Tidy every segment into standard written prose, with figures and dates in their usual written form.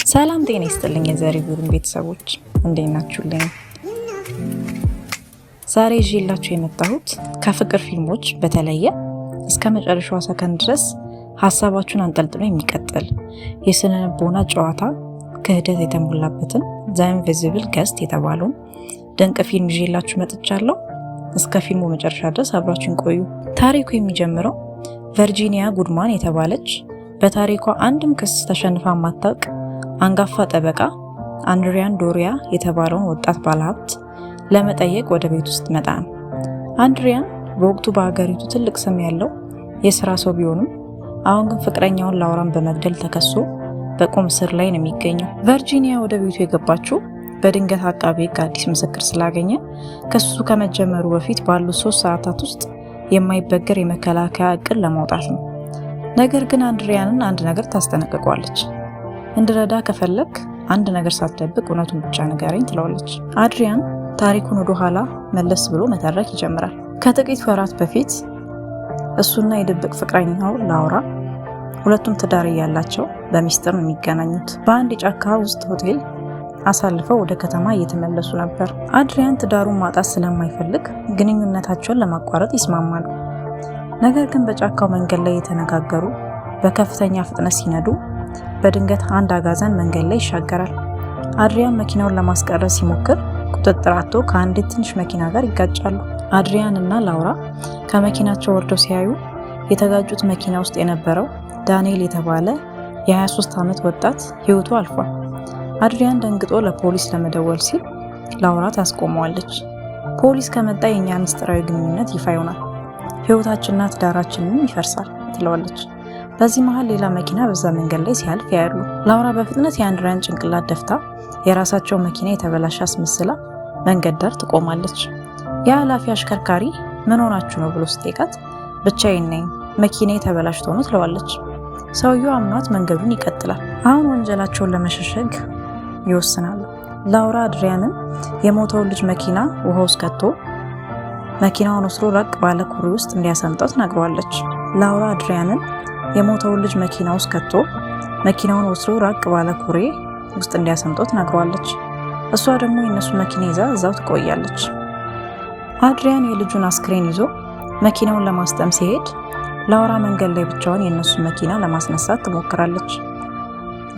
ሰላም ጤና ይስጥልኝ የዘሪሁን ቤተሰቦች እንዴት ናችሁልኝ? ዛሬ ይዤላችሁ የመጣሁት ከፍቅር ፊልሞች በተለየ እስከ መጨረሻው ሰከንድ ድረስ ሀሳባችሁን አንጠልጥሎ የሚቀጥል የስነ ልቦና ጨዋታ ክህደት የተሞላበትን ዘ ኢንቪዚብል ገስት የተባለውን ድንቅ ፊልም ይዤላችሁ መጥቻለሁ። እስከ ፊልሙ መጨረሻ ድረስ አብራችሁን ቆዩ። ታሪኩ የሚጀምረው ቨርጂኒያ ጉድማን የተባለች በታሪኳ አንድም ክስ ተሸንፋ ማታውቅ አንጋፋ ጠበቃ አንድሪያን ዶሪያ የተባለውን ወጣት ባለሀብት ለመጠየቅ ወደ ቤት ውስጥ መጣ ነው። አንድሪያን በወቅቱ በሀገሪቱ ትልቅ ስም ያለው የሥራ ሰው ቢሆንም አሁን ግን ፍቅረኛውን ላውራን በመግደል ተከሶ በቁም እስር ላይ ነው የሚገኘው። ቨርጂኒያ ወደ ቤቱ የገባችው በድንገት አቃቤ ሕግ አዲስ ምስክር ስላገኘ ክሱ ከመጀመሩ በፊት ባሉት 3 ሰዓታት ውስጥ የማይበገር የመከላከያ እቅድ ለማውጣት ነው። ነገር ግን አንድሪያንን አንድ ነገር ታስጠነቅቀዋለች። እንድረዳ ከፈለክ አንድ ነገር ሳትደብቅ እውነቱን ብቻ ንገረኝ ትለዋለች። አድሪያን ታሪኩን ወደ ኋላ መለስ ብሎ መተረክ ይጀምራል። ከጥቂት ወራት በፊት እሱና የድብቅ ፍቅረኛው ላውራ ሁለቱም ትዳር ያላቸው በሚስጥር ነው የሚገናኙት። በአንድ የጫካ ውስጥ ሆቴል አሳልፈው ወደ ከተማ እየተመለሱ ነበር። አድሪያን ትዳሩን ማጣት ስለማይፈልግ ግንኙነታቸውን ለማቋረጥ ይስማማሉ። ነገር ግን በጫካው መንገድ ላይ የተነጋገሩ በከፍተኛ ፍጥነት ሲነዱ በድንገት አንድ አጋዘን መንገድ ላይ ይሻገራል። አድሪያን መኪናውን ለማስቀረት ሲሞክር ቁጥጥር አጥቶ ከአንዲት ትንሽ መኪና ጋር ይጋጫሉ። አድሪያን እና ላውራ ከመኪናቸው ወርደው ሲያዩ የተጋጩት መኪና ውስጥ የነበረው ዳንኤል የተባለ የ23 ዓመት ወጣት ሕይወቱ አልፏል። አድሪያን ደንግጦ ለፖሊስ ለመደወል ሲል ላውራ ታስቆመዋለች። ፖሊስ ከመጣ የኛ ምስጢራዊ ግንኙነት ይፋ ይሆናል፣ ሕይወታችንና ትዳራችንም ይፈርሳል ትለዋለች። በዚህ መሃል ሌላ መኪና በዛ መንገድ ላይ ሲያልፍ ያያሉ። ላውራ በፍጥነት የአንድሪያን ጭንቅላት ደፍታ የራሳቸው መኪና የተበላሸ አስመስላ መንገድ ዳር ትቆማለች። የኃላፊ አሽከርካሪ ምን ሆናችሁ ነው ብሎ ሲጠይቃት ብቻዬን ነኝ መኪና የተበላሽቶ ነው ትለዋለች። ሰውየው አምኗት መንገዱን ይቀጥላል። አሁን ወንጀላቸውን ለመሸሸግ ይወስናሉ። ላውራ አድሪያንን የሞተውን ልጅ መኪና ውሃ ውስጥ ከቶ መኪናውን ወስዶ ራቅ ባለ ኩሬ ውስጥ እንዲያሰምጠው ትነግረዋለች። ላውራ አድሪያንን የሞተውን ልጅ መኪና ውስጥ ከቶ መኪናውን ወስዶ ራቅ ባለ ኩሬ ውስጥ እንዲያሰምጠው ትነግረዋለች። እሷ ደግሞ የነሱ መኪና ይዛ እዛው ትቆያለች። አድሪያን የልጁን አስክሬን ይዞ መኪናውን ለማስጠም ሲሄድ ላውራ መንገድ ላይ ብቻዋን የነሱ መኪና ለማስነሳት ትሞክራለች፣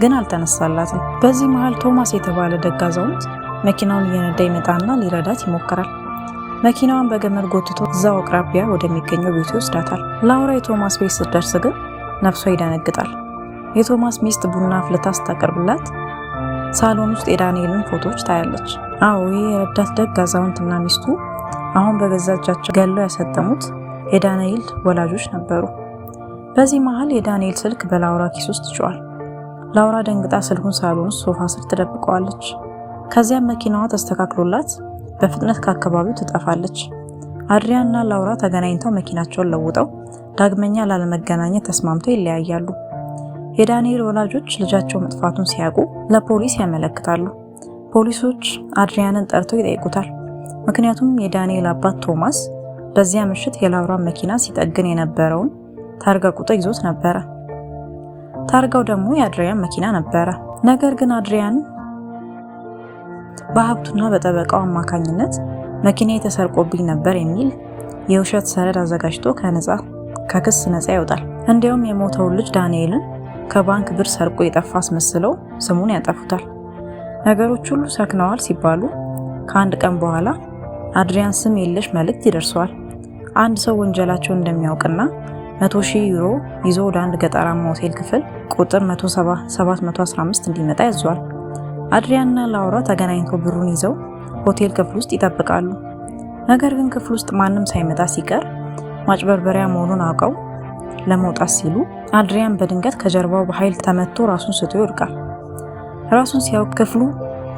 ግን አልተነሳላትም። በዚህ መሃል ቶማስ የተባለ ደግ አዛውንት መኪናውን እየነዳ ይመጣና ሊረዳት ይሞክራል። መኪናዋን በገመድ ጎትቶ እዛው አቅራቢያ ወደሚገኘው ቤት ይወስዳታል። ላውራ የቶማስ ቤት ስትደርስ ግን ነፍሷ ይደነግጣል። የቶማስ ሚስት ቡና አፍልታ ስታቀርብላት ሳሎን ውስጥ የዳንኤልን ፎቶዎች ታያለች። አዎ ይህ የረዳት ደግ አዛውንትና ሚስቱ አሁን በገዛ እጃቸው ገለው ያሰጠሙት የዳንኤል ወላጆች ነበሩ። በዚህ መሃል የዳንኤል ስልክ በላውራ ኪስ ውስጥ ይጮሃል። ላውራ ደንግጣ ስልኩን ሳሎን ውስጥ ሶፋ ስር ትደብቀዋለች። ከዚያም መኪናዋ ተስተካክሎላት በፍጥነት ከአካባቢው ትጠፋለች። አድሪያንና ላውራ ተገናኝተው መኪናቸውን ለውጠው ዳግመኛ ላለመገናኘት ተስማምተው ይለያያሉ። የዳንኤል ወላጆች ልጃቸው መጥፋቱን ሲያውቁ ለፖሊስ ያመለክታሉ። ፖሊሶች አድሪያንን ጠርተው ይጠይቁታል። ምክንያቱም የዳንኤል አባት ቶማስ በዚያ ምሽት የላውራን መኪና ሲጠግን የነበረውን ታርጋ ቁጥር ይዞት ነበረ። ታርጋው ደግሞ የአድሪያን መኪና ነበረ። ነገር ግን አድሪያን በሀብቱና በጠበቃው አማካኝነት መኪና የተሰርቆብኝ ነበር የሚል የውሸት ሰነድ አዘጋጅቶ ከክስ ነፃ ይወጣል። እንዲያውም የሞተውን ልጅ ዳንኤልን ከባንክ ብር ሰርቆ የጠፋ አስመስለው ስሙን ያጠፉታል። ነገሮች ሁሉ ሰክነዋል ሲባሉ ከአንድ ቀን በኋላ አድሪያን ስም የለሽ መልእክት ይደርሰዋል። አንድ ሰው ወንጀላቸውን እንደሚያውቅና 100,000 ዩሮ ይዞ ወደ አንድ ገጠራማ ሆቴል ክፍል ቁጥር 715 እንዲመጣ ያዟል። አድሪያንና ላውራ ተገናኝተው ብሩን ይዘው ሆቴል ክፍል ውስጥ ይጠብቃሉ። ነገር ግን ክፍል ውስጥ ማንም ሳይመጣ ሲቀር ማጭበርበሪያ መሆኑን አውቀው ለመውጣት ሲሉ አድሪያን በድንገት ከጀርባው በኃይል ተመቶ ራሱን ስቶ ይወድቃል። ራሱን ሲያውቅ ክፍሉ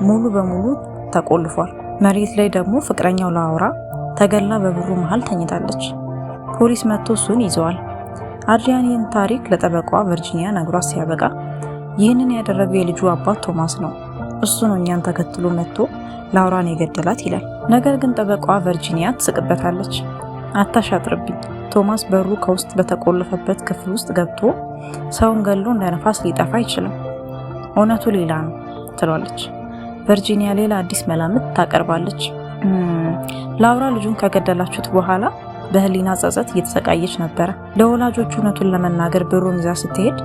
ሙሉ በሙሉ ተቆልፏል። መሬት ላይ ደግሞ ፍቅረኛው ላውራ ተገላ በብሩ መሃል ተኝታለች። ፖሊስ መጥቶ እሱን ይዘዋል። አድሪያን ይህን ታሪክ ለጠበቃዋ ቨርጂኒያ ነግሯት ሲያበቃ ይህንን ያደረገው የልጁ አባት ቶማስ ነው፣ እሱ ነው እኛን ተከትሎ መጥቶ ላውራን የገደላት ይላል። ነገር ግን ጠበቃዋ ቨርጂኒያ ትስቅበታለች። አታሻጥርብኝ፣ ቶማስ በሩ ከውስጥ በተቆለፈበት ክፍል ውስጥ ገብቶ ሰውን ገሎ እንደ ነፋስ ሊጠፋ አይችልም። እውነቱ ሌላ ነው ትሏለች። ቨርጂኒያ ሌላ አዲስ መላምት ታቀርባለች። ላውራ ልጁን ከገደላችሁት በኋላ በህሊና ጸጸት እየተሰቃየች ነበረ። ለወላጆቹ እውነቱን ለመናገር ብሩን ይዛ ስትሄድ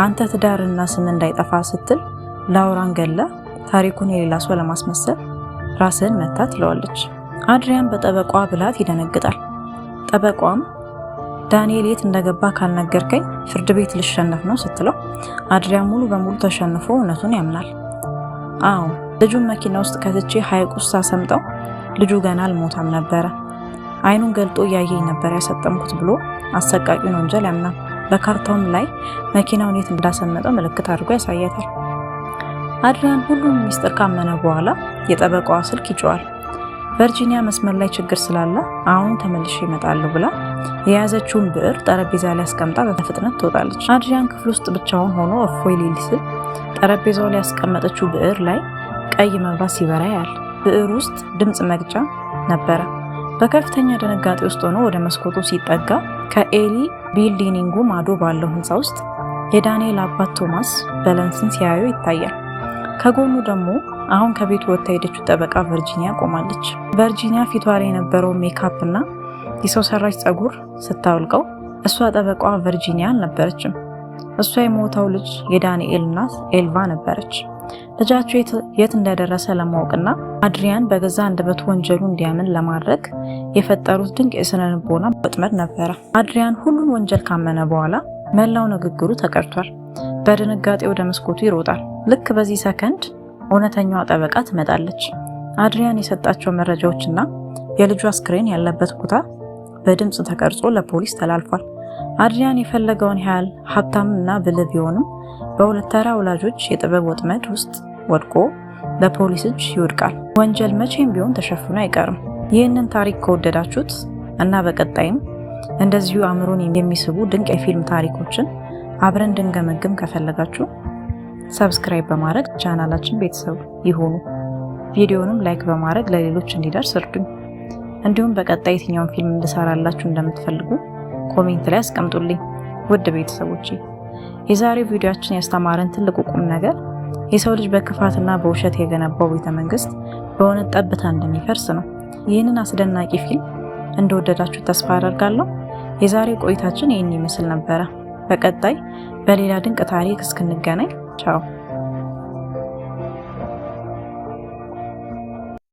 አንተ ትዳርና ስም እንዳይጠፋ ስትል ላውራን ገለ ታሪኩን የሌላ ሰው ለማስመሰል ራስህን መታ ትለዋለች። አድሪያን በጠበቋ ብላት ይደነግጣል። ጠበቋም ዳንኤል የት እንደገባ ካልነገርከኝ ፍርድ ቤት ልሸነፍ ነው ስትለው አድሪያን ሙሉ በሙሉ ተሸንፎ እውነቱን ያምናል። አዎ ልጁን መኪና ውስጥ ከትቼ ሐይቅ ውስጥ ሳሰምጠው ልጁ ገና አልሞታም ነበረ። አይኑን ገልጦ እያየኝ ነበር ያሰጠምኩት ብሎ አሰቃቂውን ወንጀል ያምናል። በካርታውም ላይ መኪናውን የት እንዳሰመጠው ምልክት አድርጎ ያሳያታል። አድሪያን ሁሉም ሚስጥር ካመነ በኋላ የጠበቃዋ ስልክ ይጮዋል። ቨርጂኒያ መስመር ላይ ችግር ስላለ አሁን ተመልሼ እመጣለሁ ብላ የያዘችውን ብዕር ጠረጴዛ ላይ አስቀምጣ በፍጥነት ትወጣለች። አድሪያን ክፍል ውስጥ ብቻውን ሆኖ እፎይ ሊል ሲል ጠረጴዛው ላይ ያስቀመጠችው ብዕር ላይ ቀይ መብራት ሲበራ ያያል። ብዕር ውስጥ ድምጽ መግጫ ነበረ። በከፍተኛ ድንጋጤ ውስጥ ሆኖ ወደ መስኮቱ ሲጠጋ ከኤሊ ቢልዲንጉ ማዶ ባለው ህንፃ ውስጥ የዳንኤል አባት ቶማስ በለንስን ሲያዩ ይታያል። ከጎኑ ደግሞ አሁን ከቤቱ ወጥታ ሄደችው ጠበቃ ቨርጂኒያ ቆማለች። ቨርጂኒያ ፊቷ ላይ የነበረው ሜካፕ እና የሰው ሰራሽ ጸጉር ስታውልቀው እሷ ጠበቃ ቨርጂኒያ አልነበረችም። እሷ የሞተው ልጅ የዳንኤል እናት ኤልቫ ነበረች። ልጃቸው የት እንደደረሰ ለማወቅና አድሪያን በገዛ አንደበቱ ወንጀሉ እንዲያምን ለማድረግ የፈጠሩት ድንቅ የስነ ልቦና ወጥመድ ነበረ። አድሪያን ሁሉን ወንጀል ካመነ በኋላ መላው ንግግሩ ተቀርቷል። በድንጋጤ ወደ መስኮቱ ይሮጣል። ልክ በዚህ ሰከንድ እውነተኛዋ ጠበቃ ትመጣለች። አድሪያን የሰጣቸው መረጃዎችና የልጁ አስክሬን ያለበት ቦታ በድምጽ ተቀርጾ ለፖሊስ ተላልፏል። አድሪያን የፈለገውን ያህል ሀብታምና ብልህ ቢሆንም በሁለት ተራ ወላጆች የጥበብ ወጥመድ ውስጥ ወድቆ በፖሊስ እጅ ይወድቃል። ወንጀል መቼም ቢሆን ተሸፍኖ አይቀርም። ይህንን ታሪክ ከወደዳችሁት እና በቀጣይም እንደዚሁ አእምሮን የሚስቡ ድንቅ የፊልም ታሪኮችን አብረን እንድንገመግም ከፈለጋችሁ ሰብስክራይብ በማድረግ ቻናላችን ቤተሰብ ይሁኑ። ቪዲዮንም ላይክ በማድረግ ለሌሎች እንዲደርስ እርዱኝ። እንዲሁም በቀጣይ የትኛውን ፊልም እንድሰራላችሁ እንደምትፈልጉ ኮሜንት ላይ አስቀምጡልኝ። ውድ ቤተሰቦቼ የዛሬው ቪዲዮአችን ያስተማረን ትልቁ ቁም ነገር የሰው ልጅ በክፋትና በውሸት የገነባው ቤተመንግስት በእውነት ጠብታ እንደሚፈርስ ነው። ይህንን አስደናቂ ፊልም እንደወደዳችሁ ተስፋ አደርጋለሁ። የዛሬው ቆይታችን ይህን ይመስል ነበረ። በቀጣይ በሌላ ድንቅ ታሪክ እስክንገናኝ ቻው።